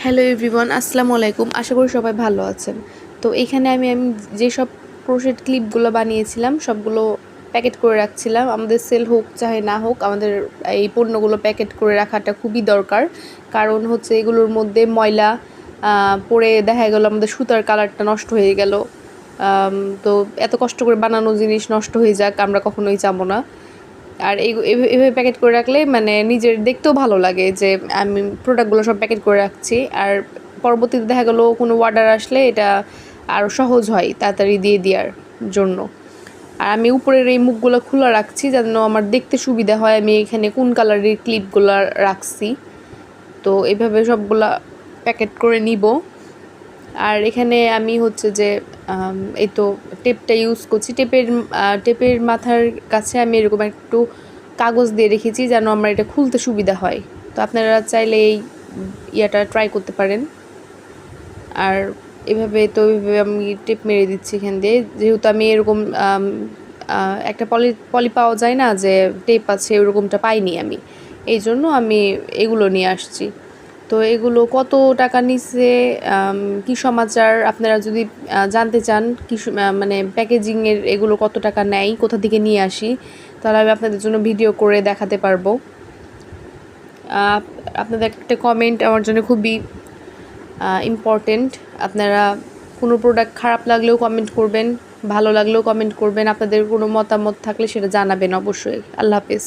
Hello everyone, আসসালামু আলাইকুম। আশা করি সবাই ভালো আছেন। তো এখানে আমি যেসব ক্রোশেট ক্লিপগুলো বানিয়েছিলাম সবগুলো প্যাকেট করে রাখছিলাম। আমাদের সেল হোক চাহে না হোক, আমাদের এই পণ্যগুলো প্যাকেট করে রাখাটা খুবই দরকার। কারণ হচ্ছে এগুলোর মধ্যে ময়লা পড়ে দেখা গেল আমাদের সুতার কালারটা নষ্ট হয়ে গেল। তো এত কষ্ট করে বানানো জিনিস নষ্ট হয়ে যাক আমরা কখনোই চাবো না। আর এভাবে প্যাকেট করে রাখলে মানে নিজের দেখতেও ভালো লাগে যে আমি প্রোডাক্টগুলো সব প্যাকেট করে রাখছি। আর পরবর্তীতে দেখা গেলো কোনো অর্ডার আসলে এটা আরও সহজ হয় তাড়াতাড়ি দিয়ে দেওয়ার জন্য। আর আমি উপরের এই মুখগুলো খোলা রাখছি যেন আমার দেখতে সুবিধা হয় আমি এখানে কোন কালারের ক্লিপগুলো রাখছি। তো এভাবে সবগুলা প্যাকেট করে নিব। আর এখানে আমি হচ্ছে যে এই তো টেপটা ইউজ করছি। টেপের মাথার কাছে আমি এরকম একটু কাগজ দিয়ে রেখেছি যেন আমার এটা খুলতে সুবিধা হয়। তো আপনারা চাইলে এই ইয়াটা ট্রাই করতে পারেন। আর এভাবে আমি টেপ মেরে দিচ্ছি এখান দিয়ে, যেহেতু আমি এরকম একটা পলি পাওয়া যায় না যে টেপ আছে, ওরকমটা পাইনি আমি, এই জন্য আমি এগুলো নিয়ে আসছি। তো এগুলো কত টাকা নিচ্ছে, কী সমাচার, আপনারা যদি জানতে চান কি মানে প্যাকেজিংয়ের এগুলো কত টাকা নেয়, কোথা থেকে নিয়ে আসি, তাহলে আমি আপনাদের জন্য ভিডিও করে দেখাতে পারবো। আপনাদের একটা কমেন্ট আমার জন্য খুবই ইম্পর্টেন্ট। আপনারা কোনো প্রোডাক্ট খারাপ লাগলেও কমেন্ট করবেন, ভালো লাগলেও কমেন্ট করবেন। আপনাদের কোনো মতামত থাকলে সেটা জানাবেন অবশ্যই। আল্লাহ হাফেজ।